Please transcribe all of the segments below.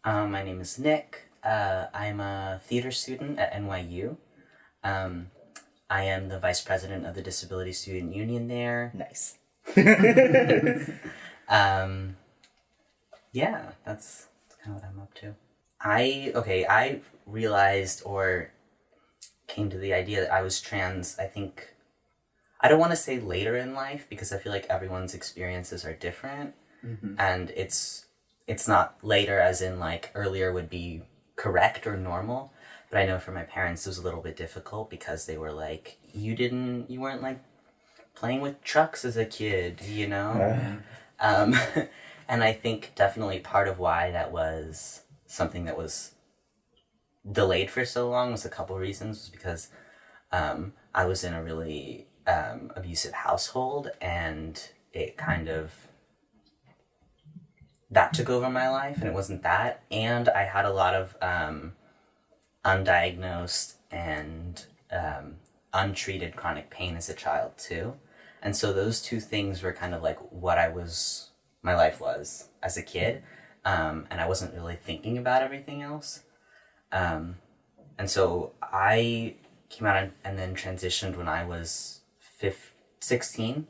My name is Nick. I'm a theater student at NYU. Um, I am the vice president of the Disability Student Union there. Nice. Um, yeah, that's kind of what I'm up to. I realized or came to the idea that I was trans, I think, I don't want to say later in life because I feel like everyone's experiences are different. And it's not later as in like earlier would be correct or normal, but I know for my parents it was a little bit difficult because they were like, you weren't like playing with trucks as a kid, you know. um, and I think definitely part of why that was something that was delayed for so long was a couple reasons. Was because I was in a really abusive household, and it kind of that took over my life, and it wasn't that. And I had a lot of undiagnosed and untreated chronic pain as a child too. And so those two things were kind of like what my life was as a kid. And I wasn't really thinking about everything else. And so I came out and then transitioned when I was 16.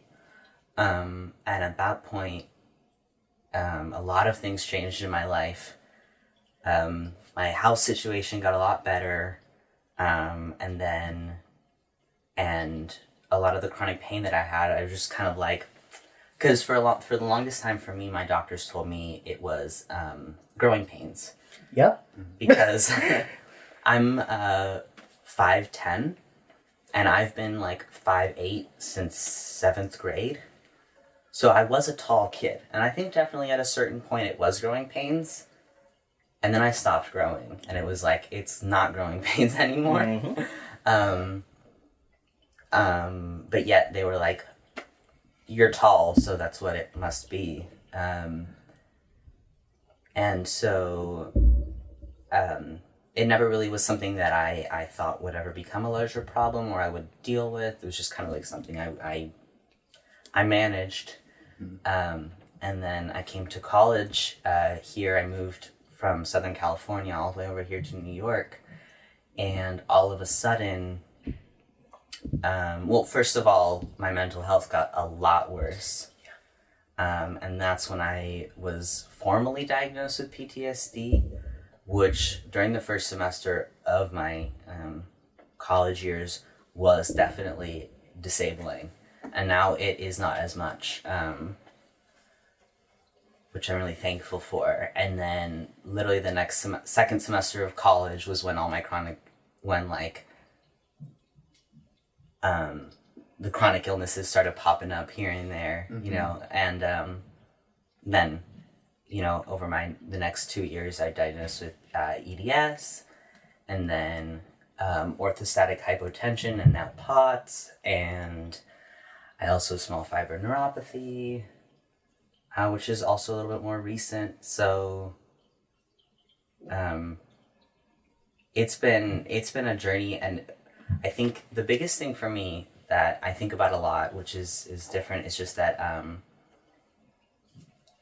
And at that point, a lot of things changed in my life. My house situation got a lot better. And a lot of the chronic pain that I had, I was just kind of like, because for the longest time for me, my doctors told me it was growing pains. Yep. Because I'm 5'10", and I've been like 5'8" since 7th grade. So I was a tall kid, and I think definitely at a certain point it was growing pains, and then I stopped growing, and it was like, it's not growing pains anymore. Mm-hmm. But yet they were like, you're tall, so that's what it must be. And so it never really was something that I thought would ever become a larger problem or I would deal with. It was just kind of like something I managed. And then I came to college here. I moved from Southern California all the way over here to New York. And all of a sudden, well, first of all, my mental health got a lot worse. And that's when I was formally diagnosed with PTSD, which during the first semester of my college years was definitely disabling. And now it is not as much, which I'm really thankful for. And then literally the next second semester of college was when the chronic illnesses started popping up here and there, you know, and then, you know, over the next 2 years, I diagnosed with EDS, and then orthostatic hypotension, and now POTS, and I also have small fiber neuropathy, which is also a little bit more recent. So it's been a journey, and I think the biggest thing for me that I think about a lot, which is different, is just that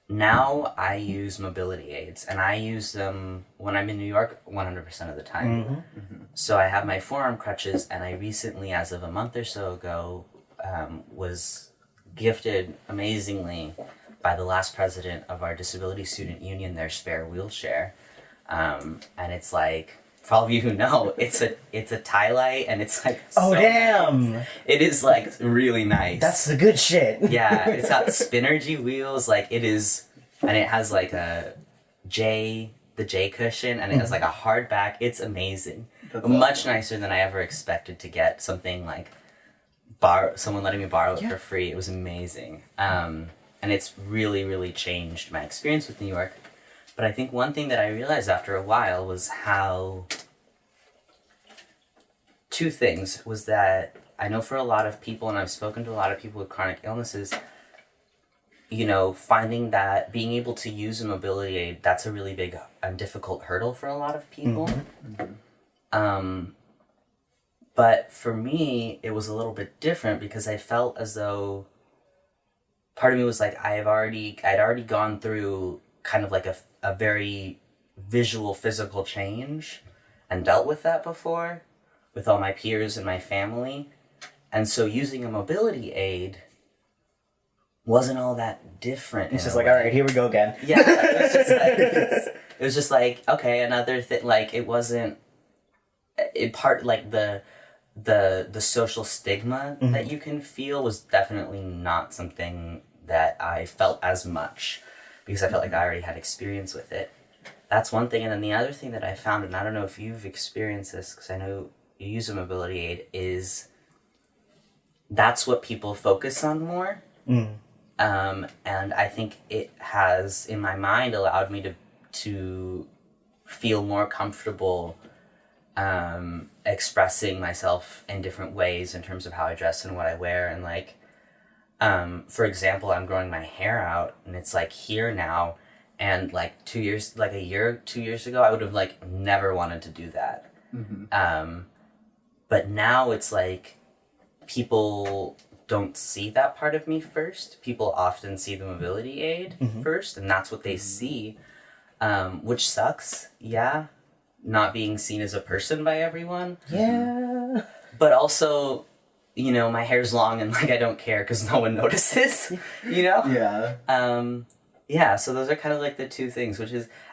now I use mobility aids, and I use them when I'm in New York 100% of the time. So I have my forearm crutches, and I recently, as of a month or so ago, was gifted amazingly by the last president of our Disability Student Union their spare wheelchair. And it's like, for all of you who know, it's a tie light, and it's like, Oh, so damn! nice. It is like really nice. That's the good shit. Yeah, it's got Spinergy wheels, like it is, and it has like the J cushion, and it has like a hard back. It's amazing. That's Much awesome. nicer than I ever expected to get something like someone letting me borrow it for free. It was amazing. And it's really, really changed my experience with New York. But I think one thing that I realized after a while was two things was that I know for a lot of people, and I've spoken to a lot of people with chronic illnesses, you know, finding that being able to use a mobility aid, that's a really big and difficult hurdle for a lot of people. But for me, it was a little bit different because I felt as though part of me was like, I'd already gone through kind of like a very visual physical change and dealt with that before with all my peers and my family. And so using a mobility aid wasn't all that different. It's just like, all right, here we go again. Yeah, it was just like okay, another thing. Like it wasn't it part like the social stigma that you can feel was definitely not something that I felt as much because I felt like I already had experience with it. That's one thing, and then the other thing that I found, and I don't know if you've experienced this because I know you use a mobility aid, is that's what people focus on more. And I think it has, in my mind, allowed me to feel more comfortable expressing myself in different ways in terms of how I dress and what I wear. And like, for example, I'm growing my hair out and it's like here now. And like 2 years ago, I would have like never wanted to do that. But now it's like people don't see that part of me first. People often see the mobility aid first, and that's what they see, which sucks. Yeah, not being seen as a person by everyone. Yeah. But also, you know, my hair's long and like I don't care because no one notices. You know. Yeah. Yeah. So those are kind of like the two things,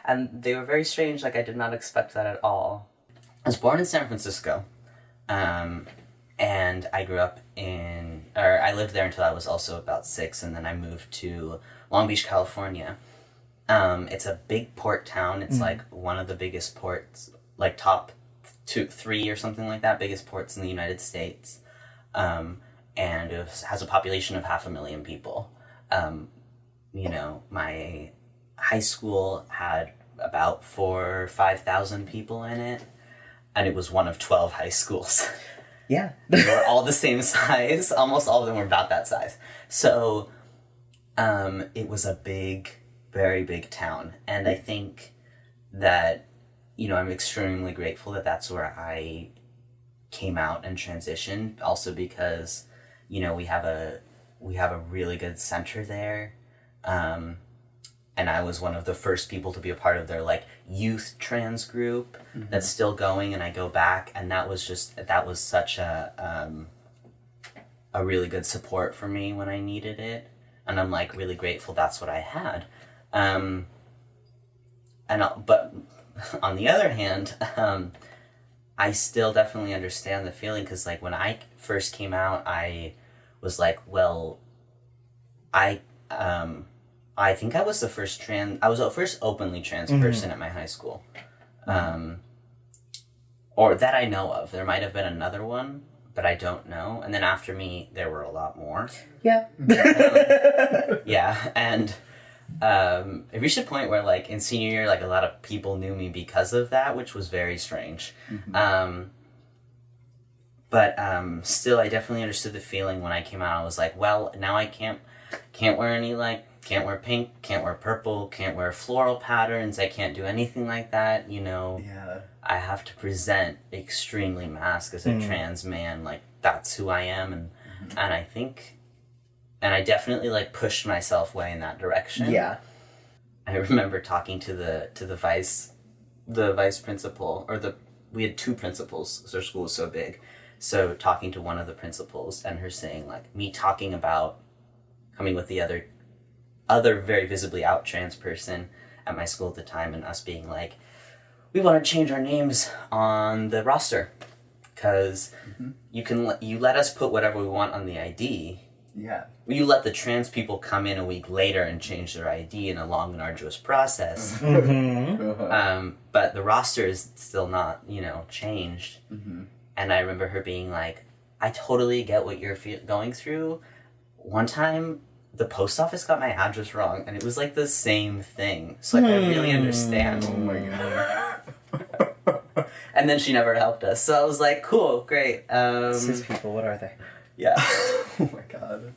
and they were very strange. Like I did not expect that at all. I was born in San Francisco. And I grew up I lived there until I was also about 6, and then I moved to Long Beach, California. It's a big port town. It's like one of the biggest ports, like top 2, 3 or something like that, biggest ports in the United States. And it has a population of 500,000 people. You know, my high school had about 4,000 or 5,000 people in it, and it was one of 12 high schools. Yeah. They were all the same size. Almost all of them were about that size. So it was a big, very big town. And I think that, you know, I'm extremely grateful that that's where I came out and transitioned. Also because, you know, we have a really good center there. And I was one of the first people to be a part of their like youth trans group that's still going, and I go back, and that was such a really good support for me when I needed it, and I'm like really grateful that's what I had. But on the other hand, I still definitely understand the feeling because like when I first came out, I was like, well, I think I was the first openly trans person at my high school. Or that I know of. There might have been another one, but I don't know. And then after me, there were a lot more. Yeah. Yeah, and it reached a point where, like, in senior year, like, a lot of people knew me because of that, which was very strange. But still, I definitely understood the feeling when I came out. I was like, well, now I can't wear any, like, can't wear pink, can't wear purple, can't wear floral patterns, I can't do anything like that, you know. Yeah. I have to present extremely masked as a trans man, like, that's who I am, and I think, and I definitely, like, pushed myself way in that direction. Yeah. I remember talking to the vice principal, we had 2 principals, because our school was so big, so talking to one of the principals, and her saying, like, me talking about coming with the other very visibly out trans person at my school at the time, and us being like, we want to change our names on the roster because you let us put whatever we want on the ID. Yeah. You let the trans people come in a week later and change their ID in a long and arduous process. But the roster is still not, you know, changed. And I remember her being like, I totally get what you're going through. One time, the post office got my address wrong, and it was like the same thing. So like, I really understand. Oh my god. And then she never helped us. So I was like, cool, great. Cis people, what are they? Yeah. Oh my god.